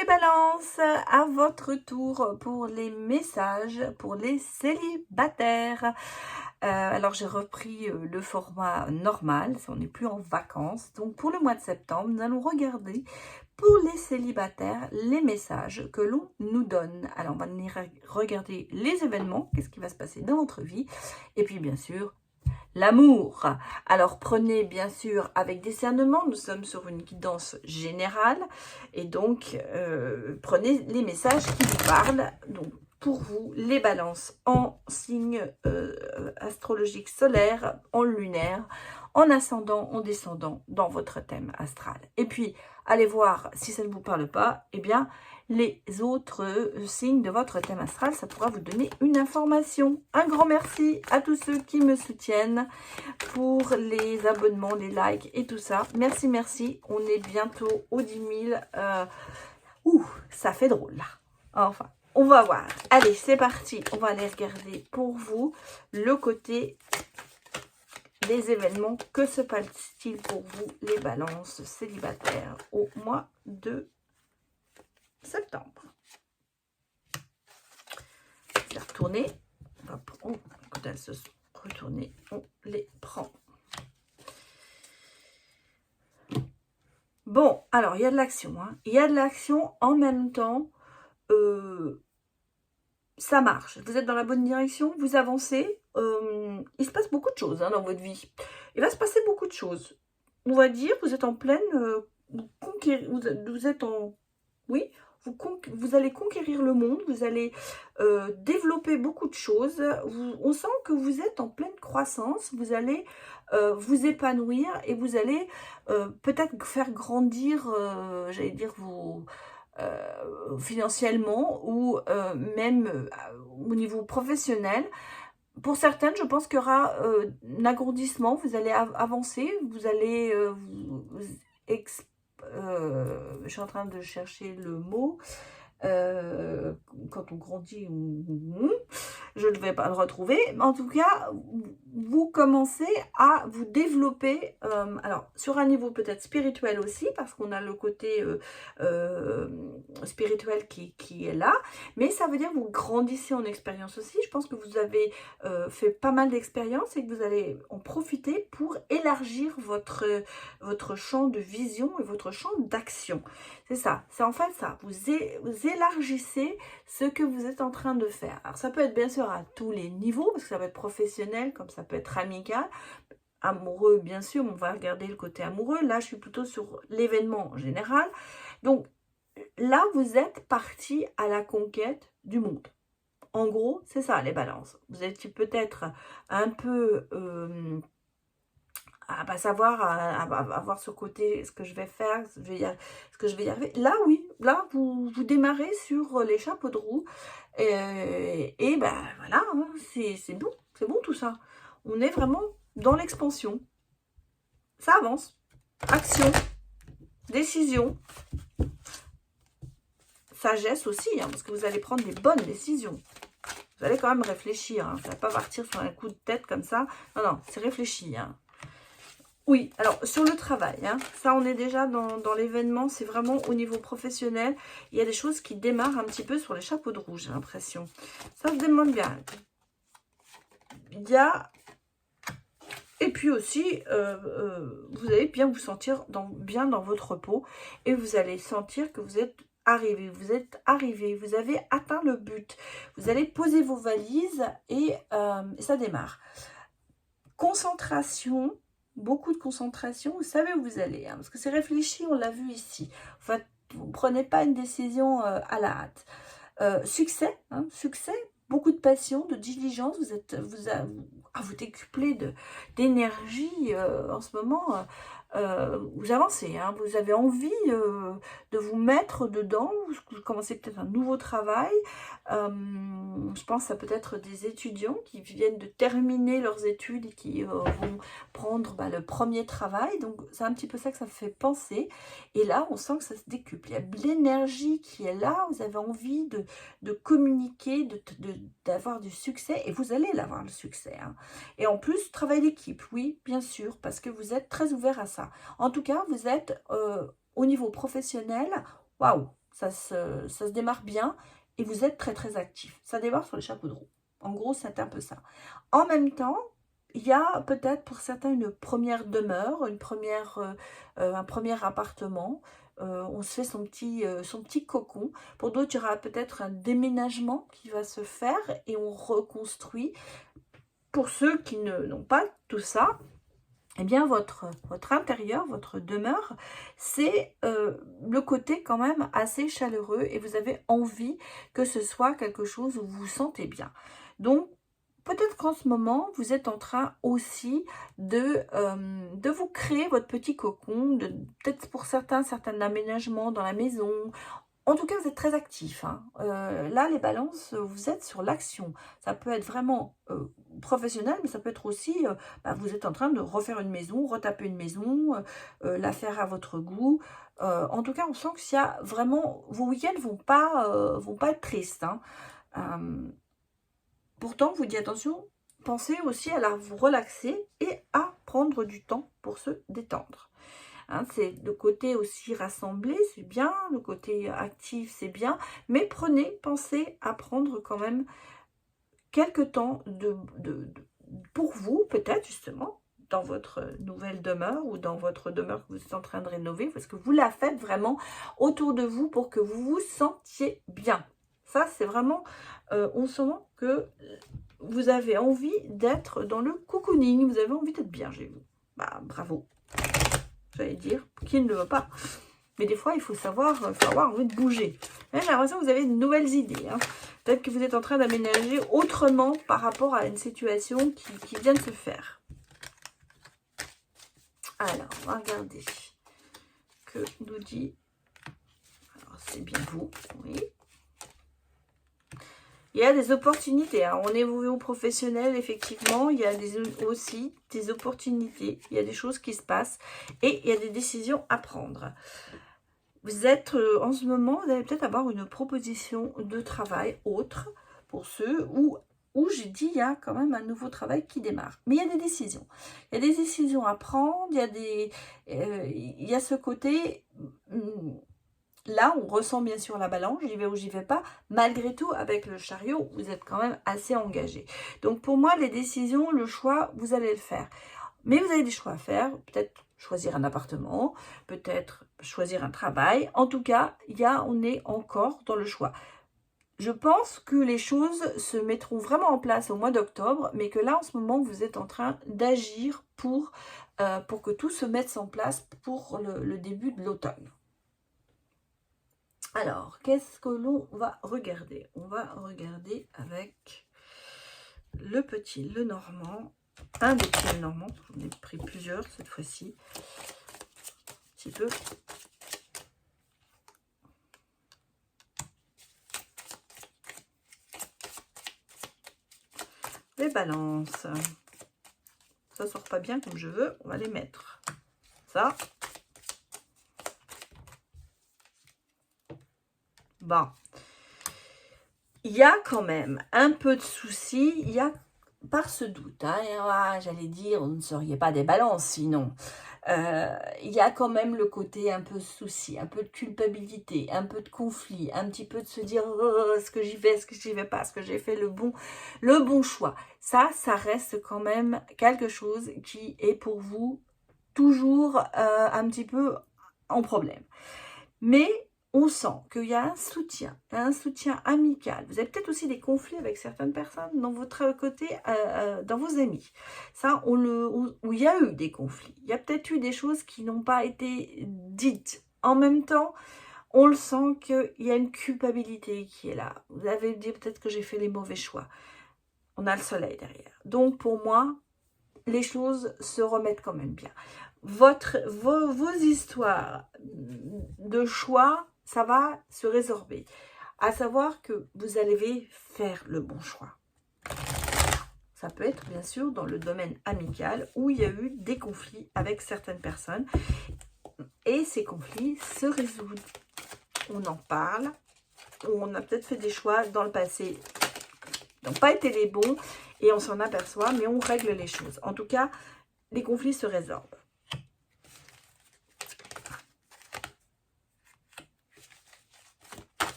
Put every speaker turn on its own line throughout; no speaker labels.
les balances, à votre tour pour les messages pour les célibataires. Alors j'ai repris le format normal, on n'est plus en vacances. Donc pour le mois de septembre, nous allons regarder pour les célibataires les messages que l'on nous donne. Alors on va venir regarder les événements, qu'est-ce qui va se passer dans votre vie. Et puis bien sûr, l'amour. Alors prenez bien sûr avec discernement, nous sommes sur une guidance générale et donc prenez les messages qui vous parlent. Donc pour vous, les balances en signe astrologique solaire, en lunaire, en ascendant, en descendant dans votre thème astral. Et puis, allez voir si ça ne vous parle pas, eh bien, les autres signes de votre thème astral, ça pourra vous donner une information. Un grand merci à tous ceux qui me soutiennent pour les abonnements, les likes et tout ça. Merci, merci. On est bientôt aux 10 000. Ça fait drôle là. Enfin, on va voir. Allez, c'est parti. On va aller regarder pour vous le côté des événements. Que se passe-t-il pour vous, les balances célibataires, au mois de septembre? Je vais retourner. Oh, écoute, elles se sont retournées. On les prend. Bon, alors, il y a de l'action. Hein. Il y a de l'action en même temps. Ça marche. Vous êtes dans la bonne direction. Vous avancez. Il se passe beaucoup de choses dans votre vie. Il va se passer beaucoup de choses. On va dire, vous êtes en pleine... vous êtes en... Oui, vous allez conquérir le monde, vous allez développer beaucoup de choses. On sent que vous êtes en pleine croissance, vous allez vous épanouir et vous allez peut-être faire grandir, j'allais dire, vos... financièrement ou même au niveau professionnel. Pour certaines, je pense qu'il y aura un agrandissement, vous allez avancer, vous allez je suis en train de chercher le mot. Quand on grandit, je ne vais pas le retrouver. Mais en tout cas, vous commencez à vous développer, alors sur un niveau peut-être spirituel aussi, parce qu'on a le côté spirituel qui est là, mais ça veut dire que vous grandissez en expérience aussi. Je pense que vous avez fait pas mal d'expériences et que vous allez en profiter pour élargir votre champ de vision et votre champ d'action. C'est ça, c'est en fait ça. Vous élargissez ce que vous êtes en train de faire. Alors ça peut être bien sûr à tous les niveaux, parce que ça peut être professionnel, comme ça peut être amical, amoureux bien sûr, on va regarder le côté amoureux. Là, je suis plutôt sur l'événement en général. Donc là, vous êtes parti à la conquête du monde. En gros, c'est ça les balances. Vous étiez peut-être un peu... à pas savoir, à avoir ce côté, ce que je vais faire, ce que je vais y arriver. Là, oui, là, vous démarrez sur les chapeaux de roue. Et ben voilà, hein, c'est bon tout ça. On est vraiment dans l'expansion. Ça avance. Action, décision, sagesse aussi, hein, parce que vous allez prendre des bonnes décisions. Vous allez quand même réfléchir. Hein, ça ne va pas partir sur un coup de tête comme ça. Non, non, c'est réfléchi. Hein. Oui, alors sur le travail, hein, ça on est déjà dans l'événement, c'est vraiment au niveau professionnel. Il y a des choses qui démarrent un petit peu sur les chapeaux de roue, j'ai l'impression. Ça se demande bien. Il y a... Et puis aussi, vous allez bien vous sentir bien dans votre peau. Et vous allez sentir que vous êtes arrivé, vous avez atteint le but. Vous allez poser vos valises et ça démarre. Concentration. Beaucoup de concentration, vous savez où vous allez, hein, parce que c'est réfléchi, on l'a vu ici. Enfin, vous ne prenez pas une décision à la hâte. Succès, hein, succès, beaucoup de passion, de diligence, vous décuplez d'énergie en ce moment. Vous avancez, hein, vous avez envie de vous mettre dedans, vous commencez peut-être un nouveau travail. Je pense que ça peut être des étudiants qui viennent de terminer leurs études et qui vont prendre le premier travail. Donc c'est un petit peu ça que ça fait penser. Et là, on sent que ça se décuple. Il y a de l'énergie qui est là. Vous avez envie de communiquer, d'avoir du succès. Et vous allez l'avoir, le succès. Hein. Et en plus, travail d'équipe, oui, bien sûr, parce que vous êtes très ouvert à ça. En tout cas, vous êtes au niveau professionnel, waouh, ça se démarre bien et vous êtes très très actif. Ça démarre sur les chapeaux de roue. En gros, c'est un peu ça. En même temps, il y a peut-être pour certains une première demeure, un premier appartement. On se fait son petit cocon. Pour d'autres, il y aura peut-être un déménagement qui va se faire et on reconstruit. Pour ceux qui n'ont pas tout ça, eh bien, votre intérieur, votre demeure, c'est le côté quand même assez chaleureux et vous avez envie que ce soit quelque chose où vous vous sentez bien. Donc, peut-être qu'en ce moment, vous êtes en train aussi de vous créer votre petit cocon, peut-être pour certains aménagements dans la maison. En tout cas, vous êtes très actif, hein. Là, les balances, vous êtes sur l'action. Ça peut être vraiment professionnel, mais ça peut être aussi, vous êtes en train de refaire une maison, retaper une maison, la faire à votre goût. En tout cas, on sent qu'il y a vraiment... Vos week-ends ne vont pas être tristes, hein. Pourtant, vous dites attention, pensez aussi à vous relaxer et à prendre du temps pour se détendre. Hein, c'est le côté aussi rassemblé, c'est bien, le côté actif, c'est bien, mais pensez à prendre quand même quelques temps pour vous, peut-être justement, dans votre nouvelle demeure ou dans votre demeure que vous êtes en train de rénover, parce que vous la faites vraiment autour de vous pour que vous vous sentiez bien. Ça, c'est vraiment, on sent que vous avez envie d'être dans le cocooning, vous avez envie d'être bien chez vous. Bah, bravo. J'allais dire, qui ne le veut pas. Mais des fois, il faut avoir envie de bouger. J'ai l'impression que vous avez de nouvelles idées. Hein. Peut-être que vous êtes en train d'aménager autrement par rapport à une situation qui vient de se faire. Alors, on va regarder. Que nous dit... Alors, c'est bien vous, oui. Il y a des opportunités. Hein. On évolue au professionnel, effectivement. Il y a aussi des opportunités. Il y a des choses qui se passent. Et il y a des décisions à prendre. Vous êtes, en ce moment, vous allez peut-être avoir une proposition de travail autre pour ceux où j'ai dit, il y a quand même un nouveau travail qui démarre. Mais il y a des décisions. Il y a des décisions à prendre. Il y a ce côté... Là, on ressent bien sûr la balance, j'y vais ou j'y vais pas. Malgré tout, avec le chariot, vous êtes quand même assez engagé. Donc pour moi, les décisions, le choix, vous allez le faire. Mais vous avez des choix à faire, peut-être choisir un appartement, peut-être choisir un travail. En tout cas, on est encore dans le choix. Je pense que les choses se mettront vraiment en place au mois d'octobre, mais que là, en ce moment, vous êtes en train d'agir pour que tout se mette en place pour le début de l'automne. Alors, qu'est-ce que l'on va regarder? On va regarder avec le Normand. Un des petits Normands. J'en ai pris plusieurs cette fois-ci. Un petit peu. Les balances. Ça sort pas bien comme je veux. On va les mettre. Ça. Bon, il y a quand même un peu de soucis, il y a par ce doute, hein, j'allais dire, vous ne seriez pas des balances sinon. Il y a quand même le côté un peu souci, un peu de culpabilité, un peu de conflit, un petit peu de se dire est-ce que j'y vais, est-ce que j'y vais pas, est-ce que j'ai fait le bon choix. Ça reste quand même quelque chose qui est pour vous toujours un petit peu en problème. Mais on sent qu'il y a un soutien amical. Vous avez peut-être aussi des conflits avec certaines personnes dans votre côté, dans vos amis. Ça, où il y a eu des conflits. Il y a peut-être eu des choses qui n'ont pas été dites. En même temps, on le sent qu'il y a une culpabilité qui est là. Vous avez dit peut-être que j'ai fait les mauvais choix. On a le soleil derrière. Donc, pour moi, les choses se remettent quand même bien. Vos histoires de choix, ça va se résorber. À savoir que vous allez faire le bon choix. Ça peut être bien sûr dans le domaine amical où il y a eu des conflits avec certaines personnes. Et ces conflits se résolvent. On en parle. On a peut-être fait des choix dans le passé qui n'ont pas été les bons. Et on s'en aperçoit, mais on règle les choses. En tout cas, les conflits se résorbent.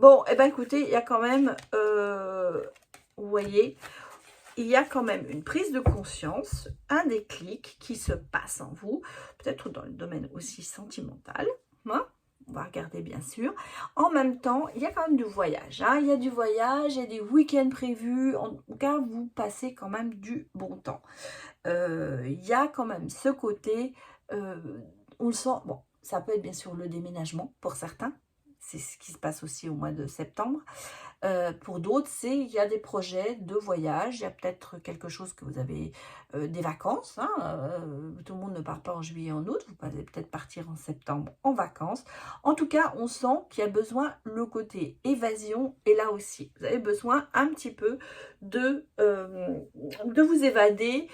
Bon, eh ben écoutez, il y a quand même, vous voyez, il y a quand même une prise de conscience, un déclic qui se passe en vous, peut-être dans le domaine aussi sentimental, hein. On va regarder bien sûr. En même temps, il y a quand même du voyage, hein. Il y a du voyage, il y a des week-ends prévus. En tout cas, vous passez quand même du bon temps. Il y a quand même ce côté, on le sent, bon, ça peut être bien sûr le déménagement pour certains. C'est ce qui se passe aussi au mois de septembre. Pour d'autres, il y a des projets de voyage, il y a peut-être quelque chose que vous avez, des vacances, hein, tout le monde ne part pas en juillet, en août, vous allez peut-être partir en septembre en vacances. En tout cas, on sent qu'il y a besoin, le côté évasion est là aussi. Vous avez besoin un petit peu de vous évader,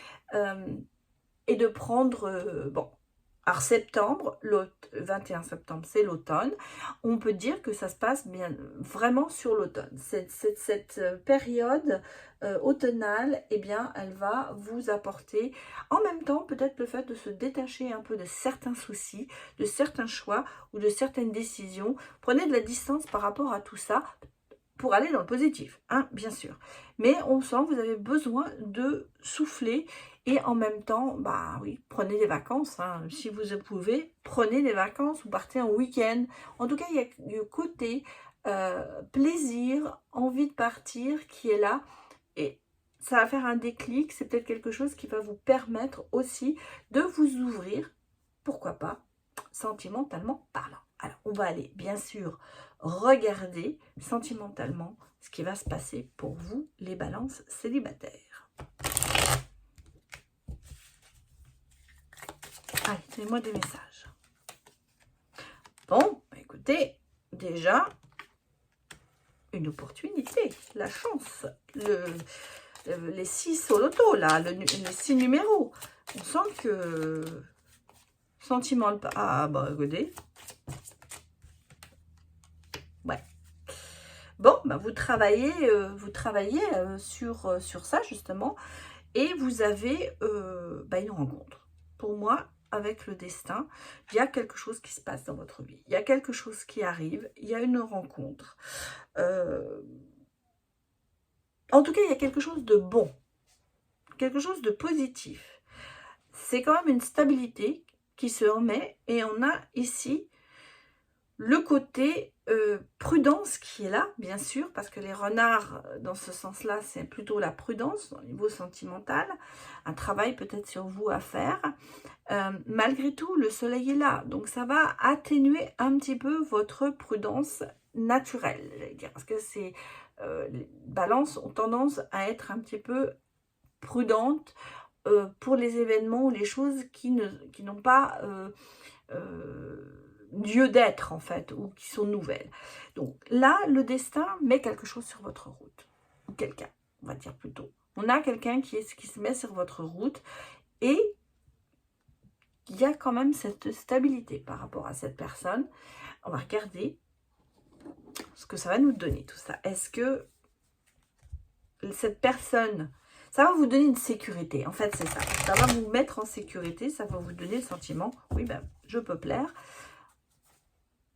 et de prendre, bon, alors septembre, 21 septembre, c'est l'automne. On peut dire que ça se passe bien vraiment sur l'automne. Cette période automnale, eh bien, elle va vous apporter, en même temps, peut-être le fait de se détacher un peu de certains soucis, de certains choix ou de certaines décisions. Prenez de la distance par rapport à tout ça pour aller dans le positif, hein, bien sûr. Mais on sent que vous avez besoin de souffler et en même temps, bah oui, prenez des vacances, hein. Si vous pouvez, prenez des vacances ou partez en week-end. En tout cas, il y a le côté plaisir, envie de partir qui est là et ça va faire un déclic. C'est peut-être quelque chose qui va vous permettre aussi de vous ouvrir, pourquoi pas, sentimentalement parlant. Alors, on va aller, bien sûr, regarder sentimentalement ce qui va se passer pour vous, les balances célibataires. Allez, donnez-moi des messages. Bon, écoutez, déjà, une opportunité, la chance, les 6 au loto, là, les 6 numéros. On sent que... Sentiment... Ah, bah, regardez. Ouais. Bon, bah, vous travaillez sur ça, justement. Et vous avez bah, une rencontre. Pour moi, avec le destin, il y a quelque chose qui se passe dans votre vie. Il y a quelque chose qui arrive. Il y a une rencontre. En tout cas, il y a quelque chose de bon. Quelque chose de positif. C'est quand même une stabilité qui se remet. Et on a ici le côté prudence qui est là, bien sûr, parce que les renards, dans ce sens-là, c'est plutôt la prudence au niveau sentimental, un travail peut-être sur vous à faire. Malgré tout, le soleil est là, donc ça va atténuer un petit peu votre prudence naturelle, j'allais dire, parce que les balances ont tendance à être un petit peu prudentes pour les événements ou les choses qui n'ont pas... lieu d'être en fait, ou qui sont nouvelles. Donc là, le destin met quelque chose sur votre route, ou quelqu'un, on va dire plutôt. On a quelqu'un qui se met sur votre route, et il y a quand même cette stabilité par rapport à cette personne. On va regarder ce que ça va nous donner, tout ça. Est-ce que cette personne, ça va vous donner une sécurité, en fait c'est ça. Ça va vous mettre en sécurité, ça va vous donner le sentiment, oui ben je peux plaire.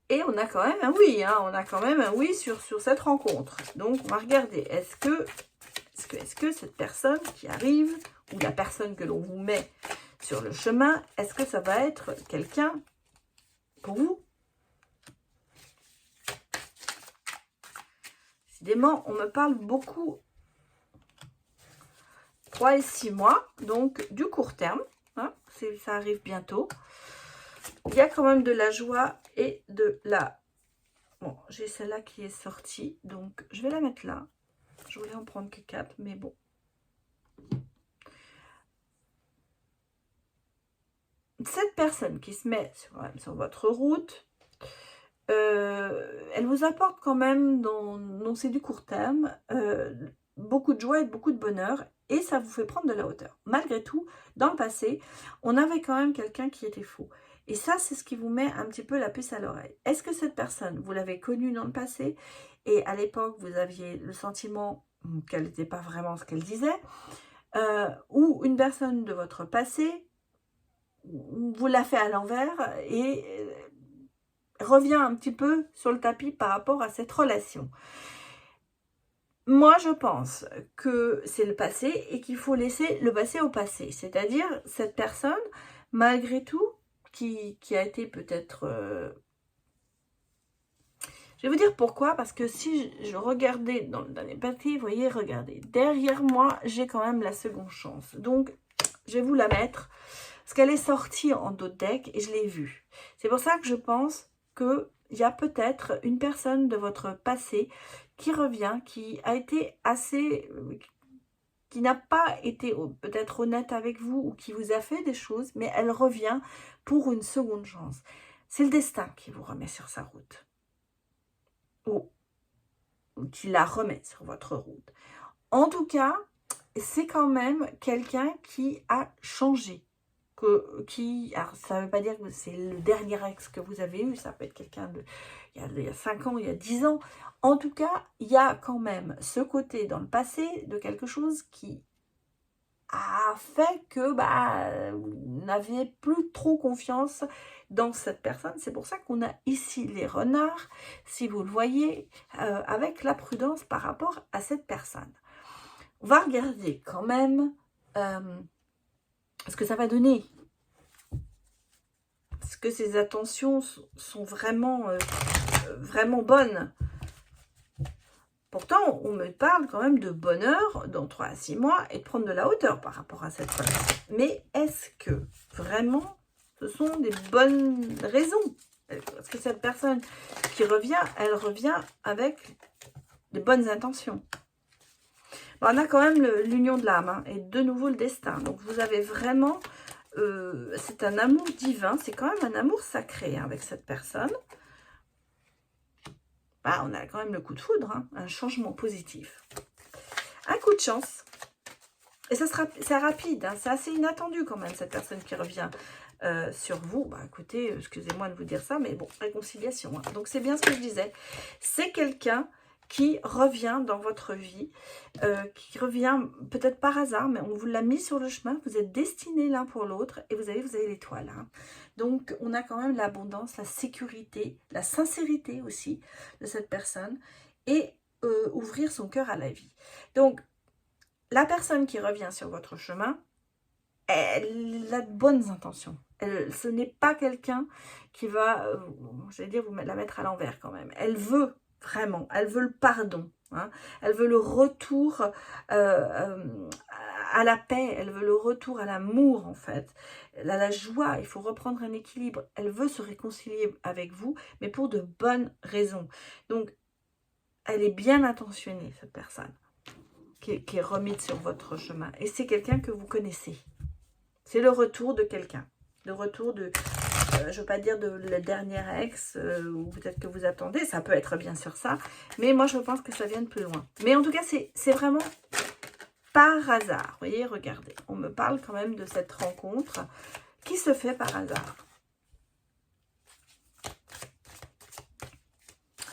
Et on a quand même un oui, hein, on a quand même un oui sur cette rencontre. Donc, on va regarder, est-ce que cette personne qui arrive, ou la personne que l'on vous met sur le chemin, est-ce que ça va être quelqu'un pour vous? Décidément, on me parle beaucoup 3 et 6 mois, donc du court terme, hein, ça arrive bientôt. Il y a quand même de la joie et de la... Bon, j'ai celle-là qui est sortie, donc je vais la mettre là. Je voulais en prendre que 4, mais bon. Cette personne qui se met sur votre route, elle vous apporte quand même, donc c'est du court terme, beaucoup de joie et beaucoup de bonheur, et ça vous fait prendre de la hauteur. Malgré tout, dans le passé, on avait quand même quelqu'un qui était faux. Et ça, c'est ce qui vous met un petit peu la puce à l'oreille. Est-ce que cette personne, vous l'avez connue dans le passé, et à l'époque, vous aviez le sentiment qu'elle n'était pas vraiment ce qu'elle disait, ou une personne de votre passé vous l'a fait à l'envers, et revient un petit peu sur le tapis par rapport à cette relation. Moi, je pense que c'est le passé et qu'il faut laisser le passé au passé. C'est-à-dire, cette personne, malgré tout, qui a été peut-être... Je vais vous dire pourquoi, parce que si je regardais dans les papiers, vous voyez, regardez, derrière moi, j'ai quand même la seconde chance. Donc, je vais vous la mettre, parce qu'elle est sortie en dos de deck et je l'ai vue. C'est pour ça que je pense qu'il y a peut-être une personne de votre passé qui revient, qui a été assez... qui n'a pas été peut-être honnête avec vous ou qui vous a fait des choses, mais elle revient pour une seconde chance. C'est le destin qui vous remet sur sa route. Ou qui la remet sur votre route. En tout cas, c'est quand même quelqu'un qui a changé. Alors, ça ne veut pas dire que c'est le dernier ex que vous avez eu, ça peut être quelqu'un de il y a 5 ans, il y a 10 ans. En tout cas, il y a quand même ce côté dans le passé de quelque chose qui a fait que vous n'aviez plus trop confiance dans cette personne. C'est pour ça qu'on a ici les renards, si vous le voyez, avec la prudence par rapport à cette personne. On va regarder quand même ce que ça va donner. Est-ce que ces attentions sont vraiment, vraiment bonnes? Pourtant, on me parle quand même de bonheur dans 3 à 6 mois et de prendre de la hauteur par rapport à cette relation. Mais est-ce que vraiment ce sont des bonnes raisons? Est-ce que cette personne qui revient, elle revient avec de bonnes intentions? Bon, on a quand même l'union de l'âme hein, et de nouveau le destin. Donc vous avez vraiment, c'est un amour divin, c'est quand même un amour sacré hein, avec cette personne. On a quand même le coup de foudre, hein, un changement positif. Un coup de chance. Et c'est rapide, hein, c'est assez inattendu quand même, cette personne qui revient sur vous. Écoutez, excusez-moi de vous dire ça, mais bon, réconciliation. Hein. Donc, c'est bien ce que je disais. C'est quelqu'un qui revient dans votre vie, qui revient peut-être par hasard, mais on vous l'a mis sur le chemin. Vous êtes destinés l'un pour l'autre et vous avez l'étoile. Hein. Donc, on a quand même l'abondance, la sécurité, la sincérité aussi de cette personne et ouvrir son cœur à la vie. Donc, la personne qui revient sur votre chemin, elle a de bonnes intentions. Ce n'est pas quelqu'un qui va, j'allais dire, vous la mettre à l'envers quand même. Elle veut vraiment, elle veut le pardon. Hein. Elle veut le retour à la paix, elle veut le retour à l'amour en fait, à la joie, il faut reprendre un équilibre. Elle veut se réconcilier avec vous, mais pour de bonnes raisons. Donc, elle est bien intentionnée, cette personne, qui est remise sur votre chemin. Et c'est quelqu'un que vous connaissez. C'est le retour de quelqu'un. Le retour de... je ne veux pas dire de la dernière ex, ou peut-être que vous attendez, ça peut être bien sûr ça, mais moi je pense que ça vient de plus loin. Mais en tout cas, c'est vraiment par hasard. Vous voyez, regardez, on me parle quand même de cette rencontre qui se fait par hasard.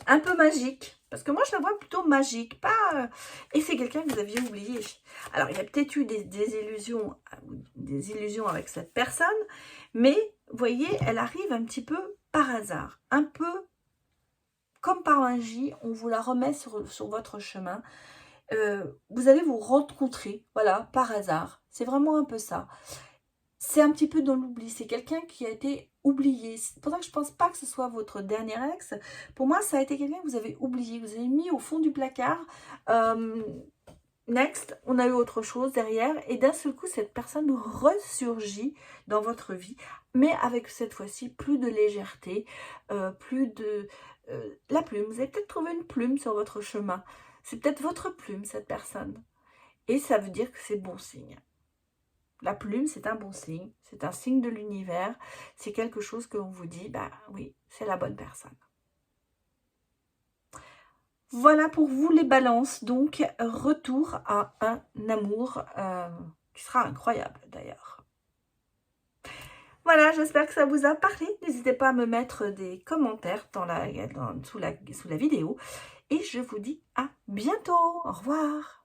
Un peu magique, parce que moi je la vois plutôt magique, pas... Et c'est quelqu'un que vous aviez oublié. Alors, il y a peut-être eu des illusions avec cette personne, mais vous voyez, elle arrive un petit peu par hasard, un peu comme par magie, on vous la remet sur votre chemin. Vous allez vous rencontrer, voilà, par hasard. C'est vraiment un peu ça. C'est un petit peu dans l'oubli. C'est quelqu'un qui a été oublié. C'est pour ça que je ne pense pas que ce soit votre dernier ex. Pour moi, ça a été quelqu'un que vous avez oublié. Vous avez mis au fond du placard. Next, on a eu autre chose derrière. Et d'un seul coup, cette personne ressurgit dans votre vie. Mais avec cette fois-ci, plus de légèreté. Plus de... la plume. Vous avez peut-être trouvé une plume sur votre chemin. C'est peut-être votre plume, cette personne. Et ça veut dire que c'est bon signe. La plume, c'est un bon signe. C'est un signe de l'univers. C'est quelque chose que l'on vous dit, oui, c'est la bonne personne. Voilà pour vous les balances. Donc, retour à un amour qui sera incroyable d'ailleurs. Voilà, j'espère que ça vous a parlé. N'hésitez pas à me mettre des commentaires sous la vidéo. Et je vous dis à bientôt. Au revoir.